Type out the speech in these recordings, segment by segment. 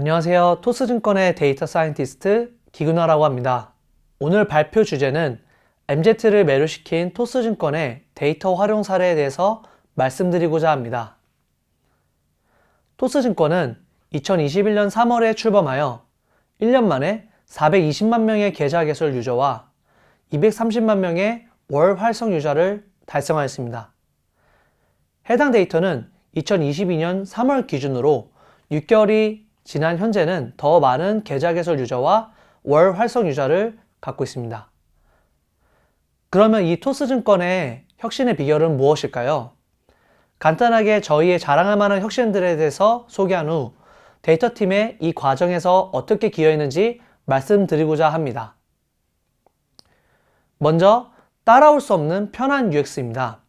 안녕하세요. 토스증권의 데이터 사이언티스트 기근화라고 합니다. 오늘 발표 주제는 MZ를 매료시킨 토스증권의 데이터 활용 사례에 대해서 말씀드리고자 합니다. 토스증권은 2021년 3월에 출범하여 1년 만에 420만 명의 계좌 개설 유저와 230만 명의 월 활성 유저를 달성하였습니다. 해당 데이터는 2022년 3월 기준으로 6개월이 지난 현재는 더 많은 계좌 개설 유저와 월 활성 유저를 갖고 있습니다. 그러면 이 토스증권의 혁신의 비결은 무엇일까요? 간단하게 저희의 자랑할 만한 혁신들에 대해서 소개한 후 데이터팀의 이 과정에서 어떻게 기여했는지 말씀드리고자 합니다. 먼저 따라올 수 없는 편한 UX입니다.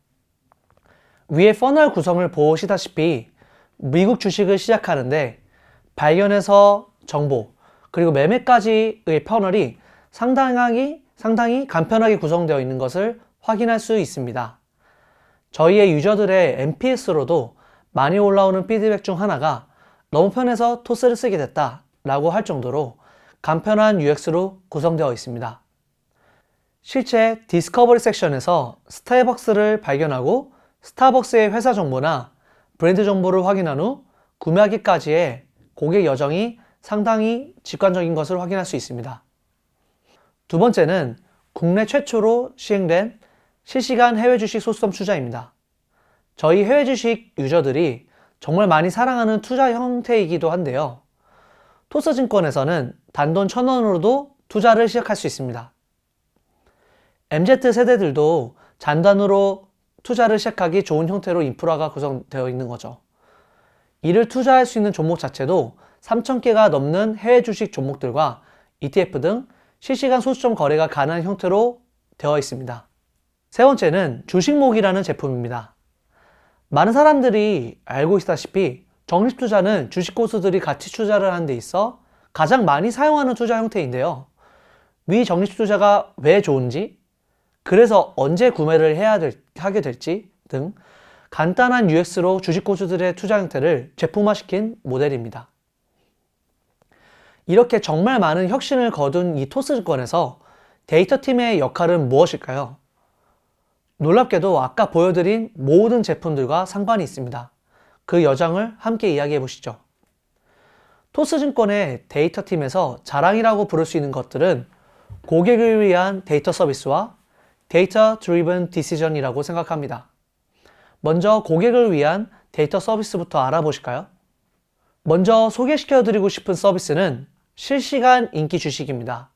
위에 퍼널 구성을 보시다시피 미국 주식을 시작하는데 발견에서 정보, 그리고 매매까지의 퍼널이 상당히 간편하게 구성되어 있는 것을 확인할 수 있습니다. 저희의 유저들의 NPS로도 많이 올라오는 피드백 중 하나가 너무 편해서 토스를 쓰게 됐다 라고 할 정도로 간편한 UX로 구성되어 있습니다. 실제 디스커버리 섹션에서 스타벅스를 발견하고 스타벅스의 회사 정보나 브랜드 정보를 확인한 후 구매하기까지의 고객 여정이 상당히 직관적인 것을 확인할 수 있습니다. 두 번째는 국내 최초로 시행된 실시간 해외 주식 소수점 투자입니다. 저희 해외 주식 유저들이 정말 많이 사랑하는 투자 형태이기도 한데요. 토스증권에서는 단돈 1,000원으로도 투자를 시작할 수 있습니다. MZ세대들도 잔단으로 투자를 시작하기 좋은 형태로 인프라가 구성되어 있는 거죠. 이를 투자할 수 있는 종목 자체도 3,000개가 넘는 해외 주식 종목들과 ETF 등 실시간 소수점 거래가 가능한 형태로 되어 있습니다. 세 번째는 주식목이라는 제품입니다. 많은 사람들이 알고 있다시피 적립투자는 주식 고수들이 같이 투자를 하는 데 있어 가장 많이 사용하는 투자 형태인데요. 위 적립투자가 왜 좋은지, 그래서 언제 구매를 하게 될지 등 간단한 UX로 주식 고수들의 투자 형태를 제품화시킨 모델입니다. 이렇게 정말 많은 혁신을 거둔 이 토스증권에서 데이터팀의 역할은 무엇일까요? 놀랍게도 아까 보여드린 모든 제품들과 상관이 있습니다. 그 여정을 함께 이야기해 보시죠. 토스증권의 데이터팀에서 자랑이라고 부를 수 있는 것들은 고객을 위한 데이터 서비스와 데이터 드리븐 디시전이라고 생각합니다. 먼저 고객을 위한 데이터 서비스부터 알아보실까요? 먼저 소개시켜드리고 싶은 서비스는 실시간 인기 주식입니다.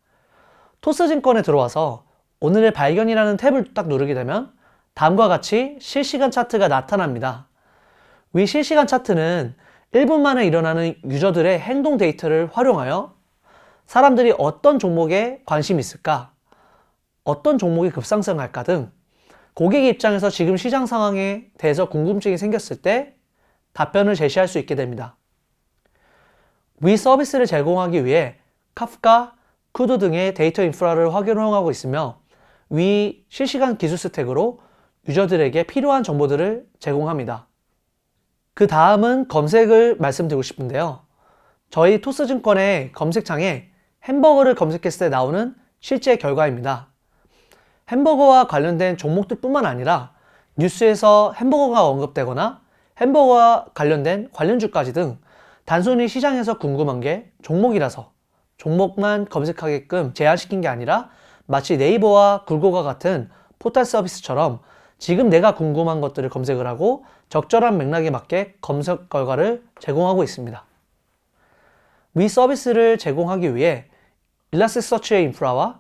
토스증권에 들어와서 오늘의 발견이라는 탭을 딱 누르게 되면 다음과 같이 실시간 차트가 나타납니다. 위 실시간 차트는 1분 만에 일어나는 유저들의 행동 데이터를 활용하여 사람들이 어떤 종목에 관심이 있을까, 어떤 종목이 급상승할까 등 고객의 입장에서 지금 시장 상황에 대해서 궁금증이 생겼을 때 답변을 제시할 수 있게 됩니다. 위 서비스를 제공하기 위해 카프카, 쿠드 등의 데이터 인프라를 활용하고 있으며 위 실시간 기술 스택으로 유저들에게 필요한 정보들을 제공합니다. 그 다음은 검색을 말씀드리고 싶은데요. 저희 토스증권의 검색창에 햄버거를 검색했을 때 나오는 실제 결과입니다. 햄버거와 관련된 종목들 뿐만 아니라 뉴스에서 햄버거가 언급되거나 햄버거와 관련된 관련주까지 등 단순히 시장에서 궁금한 게 종목이라서 종목만 검색하게끔 제한시킨 게 아니라 마치 네이버와 구글과 같은 포털 서비스처럼 지금 내가 궁금한 것들을 검색을 하고 적절한 맥락에 맞게 검색 결과를 제공하고 있습니다. 위 서비스를 제공하기 위해 일라스티시티의 인프라와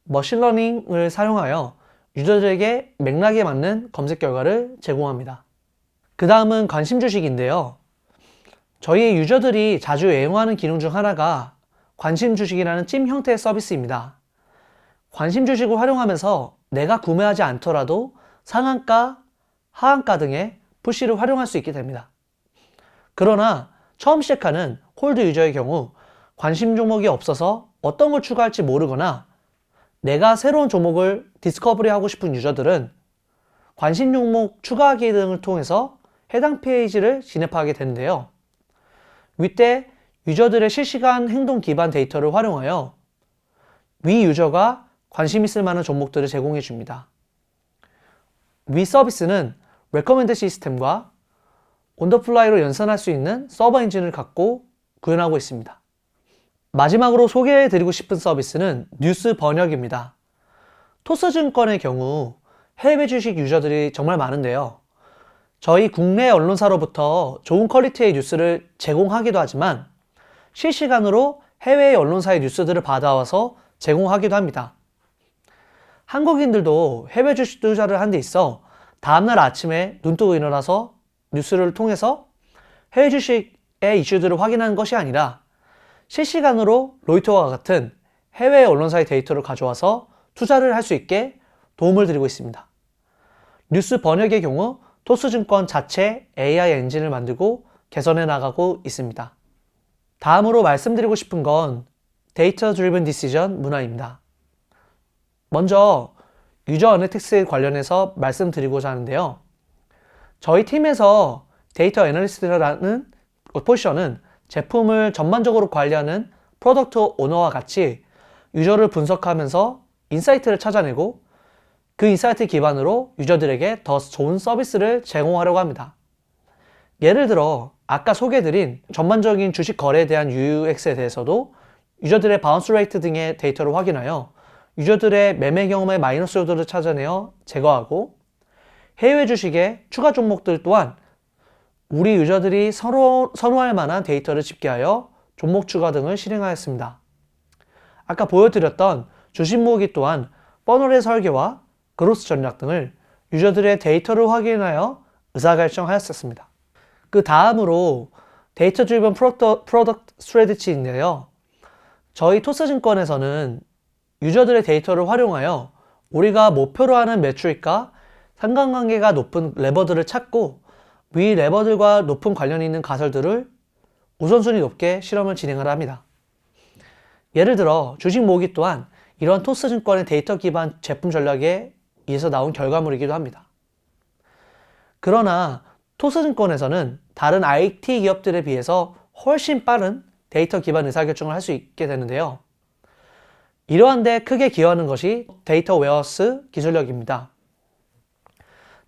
머신러닝을 사용하여 유저들에게 맥락에 맞는 검색 결과를 제공합니다. 그 다음은 관심 주식인데요. 저희 유저들이 자주 애용하는 기능 중 하나가 관심 주식이라는 찜 형태의 서비스입니다. 관심 주식을 활용하면서 내가 구매하지 않더라도 상한가, 하한가 등의 푸시를 활용할 수 있게 됩니다. 그러나 처음 시작하는 홀드 유저의 경우 관심 종목이 없어서 어떤 걸 추가할지 모르거나 내가 새로운 종목을 디스커버리 하고 싶은 유저들은 관심 종목 추가하기 등을 통해서 해당 페이지를 진입하게 되는데요. 위때 유저들의 실시간 행동 기반 데이터를 활용하여 위 유저가 관심 있을 만한 종목들을 제공해 줍니다. 위 서비스는 레커멘드 시스템과 온더플라이로 연산할 수 있는 서버 엔진을 갖고 구현하고 있습니다. 마지막으로 소개해드리고 싶은 서비스는 뉴스 번역입니다. 토스증권의 경우 해외 주식 유저들이 정말 많은데요. 저희 국내 언론사로부터 좋은 퀄리티의 뉴스를 제공하기도 하지만 실시간으로 해외 언론사의 뉴스들을 받아와서 제공하기도 합니다. 한국인들도 해외 주식 투자를 한 데 있어 다음날 아침에 눈 뜨고 일어나서 뉴스를 통해서 해외 주식의 이슈들을 확인하는 것이 아니라 실시간으로 로이터와 같은 해외 언론사의 데이터를 가져와서 투자를 할 수 있게 도움을 드리고 있습니다. 뉴스 번역의 경우 토스증권 자체 AI 엔진을 만들고 개선해 나가고 있습니다. 다음으로 말씀드리고 싶은 건 데이터 드리븐 디시전 문화입니다. 먼저 유저 애널리틱스 관련해서 말씀드리고자 하는데요. 저희 팀에서 데이터 애널리스트라는 포지션은 제품을 전반적으로 관리하는 프로덕트 오너와 같이 유저를 분석하면서 인사이트를 찾아내고 그 인사이트 기반으로 유저들에게 더 좋은 서비스를 제공하려고 합니다. 예를 들어 아까 소개해드린 전반적인 주식 거래에 대한 UX에 대해서도 유저들의 바운스 레이트 등의 데이터를 확인하여 유저들의 매매 경험의 마이너스 요소를 찾아내어 제거하고 해외 주식의 추가 종목들 또한 우리 유저들이 선호할 만한 데이터를 집계하여 종목 추가 등을 실행하였습니다. 아까 보여드렸던 주식 모으기 또한 퍼널의 설계와 그로스 전략 등을 유저들의 데이터를 확인하여 의사결정하였습니다. 그 다음으로 데이터 드리븐 프로덕트 스트래티지인데요. 저희 토스증권에서는 유저들의 데이터를 활용하여 우리가 목표로 하는 매출과 상관관계가 높은 레버들을 찾고 위 레버들과 높은 관련이 있는 가설들을 우선순위 높게 실험을 진행을 합니다. 예를 들어 주식 모으기 또한 이런 토스증권의 데이터 기반 제품 전략에 의해서 나온 결과물이기도 합니다. 그러나 토스증권에서는 다른 IT 기업들에 비해서 훨씬 빠른 데이터 기반 의사결정을 할 수 있게 되는데요. 이러한 데 크게 기여하는 것이 데이터 웨어하우스 기술력입니다.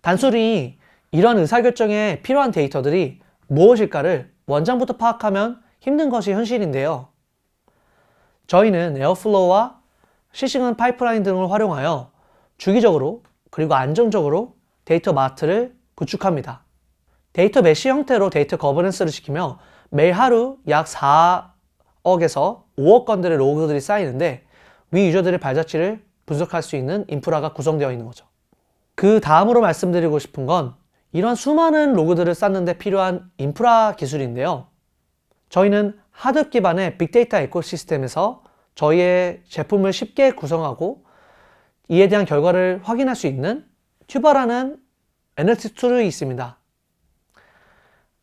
단순히 이런 의사결정에 필요한 데이터들이 무엇일까를 원장부터 파악하면 힘든 것이 현실인데요. 저희는 에어플로우와 실시간 파이프라인 등을 활용하여 주기적으로 그리고 안정적으로 데이터 마트를 구축합니다. 데이터 메쉬 형태로 데이터 거버넌스를 시키며 매일 하루 약 4억에서 5억 건들의 로그들이 쌓이는데 위 유저들의 발자취를 분석할 수 있는 인프라가 구성되어 있는 거죠. 그 다음으로 말씀드리고 싶은 건 이런 수많은 로그들을 쌓는 데 필요한 인프라 기술인데요. 저희는 하드웹 기반의 빅데이터 에코시스템에서 저희의 제품을 쉽게 구성하고 이에 대한 결과를 확인할 수 있는 튜버라는 애널리틱 툴이 있습니다.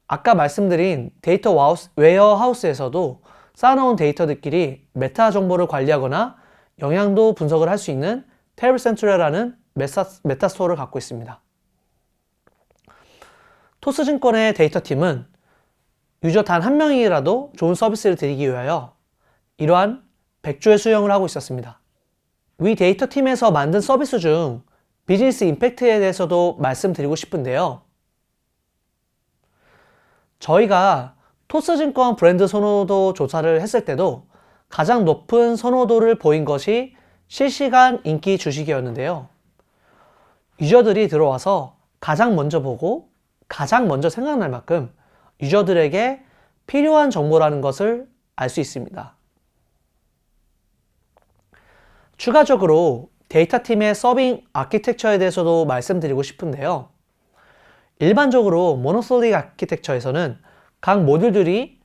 아까 말씀드린 데이터 웨어하우스에서도 쌓아놓은 데이터들끼리 메타 정보를 관리하거나 영향도 분석을 할 수 있는 테이블 센트럴이라는 메타스토어를 갖고 있습니다. 토스증권의 데이터팀은 유저 단 한 명이라도 좋은 서비스를 드리기 위하여 이러한 100조의 수령을 하고 있었습니다. 위 데이터팀에서 만든 서비스 중 비즈니스 임팩트에 대해서도 말씀드리고 싶은데요. 저희가 토스증권 브랜드 선호도 조사를 했을 때도 가장 높은 선호도를 보인 것이 실시간 인기 주식이었는데요. 유저들이 들어와서 가장 먼저 보고 가장 먼저 생각날 만큼 유저들에게 필요한 정보라는 것을 알 수 있습니다. 추가적으로 데이터팀의 서빙 아키텍처에 대해서도 말씀드리고 싶은데요. 일반적으로 모노솔릭 아키텍처에서는 각 모듈들이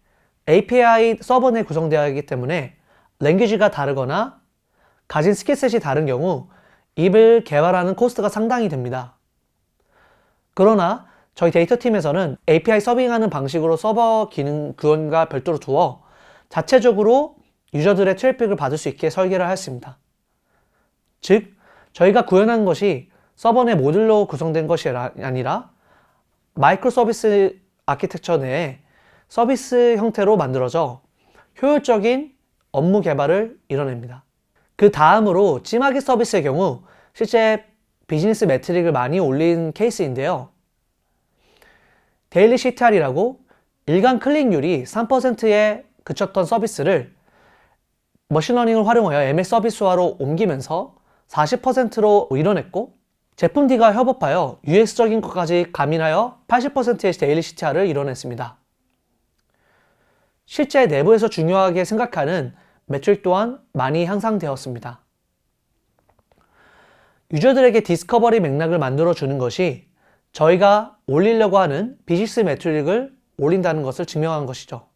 API 서버 내 구성되어 있기 때문에 랭귀지가 다르거나 가진 스킬셋이 다른 경우 입을 개발하는 코스트가 상당히 됩니다. 그러나 저희 데이터팀에서는 API 서빙하는 방식으로 서버 기능 구현과 별도로 두어 자체적으로 유저들의 트래픽을 받을 수 있게 설계를 하였습니다. 즉, 저희가 구현한 것이 서버 내 모듈로 구성된 것이 아니라 마이크로 서비스 아키텍처 내에 서비스 형태로 만들어져 효율적인 업무 개발을 이뤄냅니다. 그 다음으로 찜하기 서비스의 경우 실제 비즈니스 매트릭을 많이 올린 케이스인데요. 데일리 CTR이라고 일간 클릭률이 3%에 그쳤던 서비스를 머신러닝을 활용하여 MS 서비스화로 옮기면서 40%로 이뤄냈고, 제품 D가 협업하여 UX적인 것까지 가미하여 80%의 데일리 CTR을 이뤄냈습니다. 실제 내부에서 중요하게 생각하는 매트릭 또한 많이 향상되었습니다. 유저들에게 디스커버리 맥락을 만들어주는 것이 저희가 올리려고 하는 비즈니스 매트릭을 올린다는 것을 증명한 것이죠.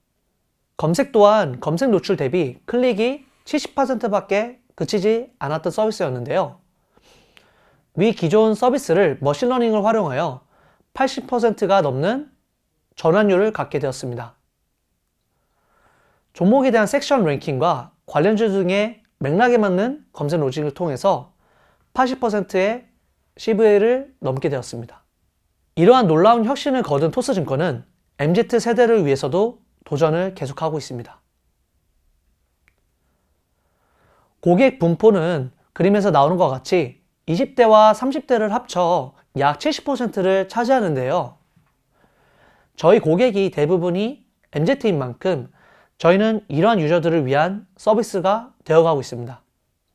검색 또한 검색 노출 대비 클릭이 70%밖에 그치지 않았던 서비스였는데요. 위 기존 서비스를 머신러닝을 활용하여 80%가 넘는 전환율을 갖게 되었습니다. 종목에 대한 섹션 랭킹과 관련주 등의 맥락에 맞는 검색 로직을 통해서 80%의 CV를 넘게 되었습니다. 이러한 놀라운 혁신을 거둔 토스증권은 MZ세대를 위해서도 도전을 계속하고 있습니다. 고객 분포는 그림에서 나오는 것 같이 20대와 30대를 합쳐 약 70%를 차지하는데요. 저희 고객이 대부분이 MZ인 만큼 저희는 이러한 유저들을 위한 서비스가 되어가고 있습니다.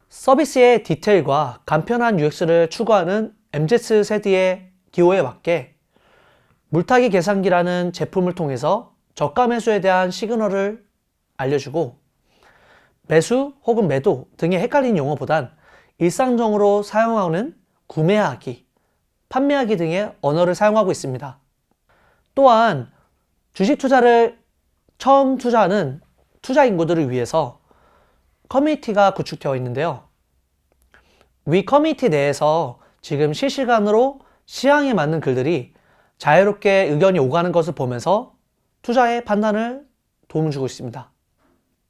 서비스의 디테일과 간편한 UX를 추구하는 MZ세대의 기호에 맞게 물타기 계산기라는 제품을 통해서 저가 매수에 대한 시그널을 알려주고, 매수 혹은 매도 등의 헷갈린 용어보단 일상적으로 사용하는 구매하기, 판매하기 등의 언어를 사용하고 있습니다. 또한 주식 투자를 처음 투자하는 투자 인구들을 위해서 커뮤니티가 구축되어 있는데요. 위 커뮤니티 내에서 지금 실시간으로 시황에 맞는 글들이 자유롭게 의견이 오가는 것을 보면서 투자의 판단을 도움을 주고 있습니다.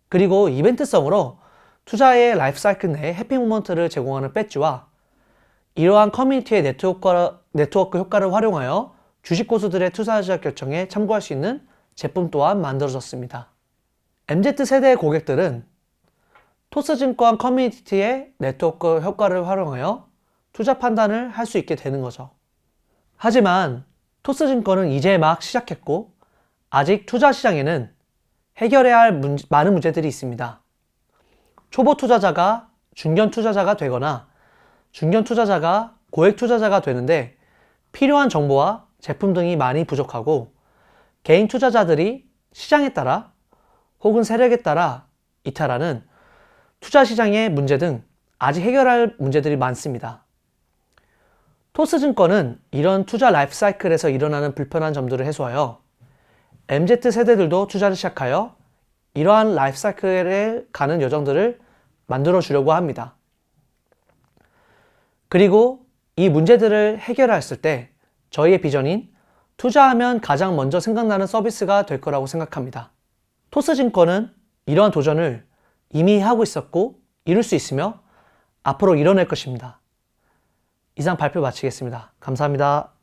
그리고 이벤트성으로 투자의 라이프 사이클 내에 해피 모먼트를 제공하는 배지와 이러한 커뮤니티의 네트워크 효과를 활용하여 주식 고수들의 투자 전략 결정에 참고할 수 있는 제품 또한 만들어졌습니다. MZ세대의 고객들은 토스증권 커뮤니티의 네트워크 효과를 활용하여 투자 판단을 할 수 있게 되는 거죠. 하지만 토스증권은 이제 막 시작했고 아직 투자 시장에는 해결해야 할 많은 문제들이 있습니다. 초보 투자자가 중견 투자자가 되거나 중견 투자자가 고액 투자자가 되는데 필요한 정보와 제품 등이 많이 부족하고, 개인 투자자들이 시장에 따라 혹은 세력에 따라 이탈하는 투자 시장의 문제 등 아직 해결할 문제들이 많습니다. 토스증권은 이런 투자 라이프 사이클에서 일어나는 불편한 점들을 해소하여 MZ세대들도 투자를 시작하여 이러한 라이프 사이클에 가는 여정들을 만들어 주려고 합니다. 그리고 이 문제들을 해결했을 때 저희의 비전인 투자하면 가장 먼저 생각나는 서비스가 될 거라고 생각합니다. 토스증권은 이러한 도전을 이미 하고 있었고 이룰 수 있으며 앞으로 이뤄낼 것입니다. 이상 발표 마치겠습니다. 감사합니다.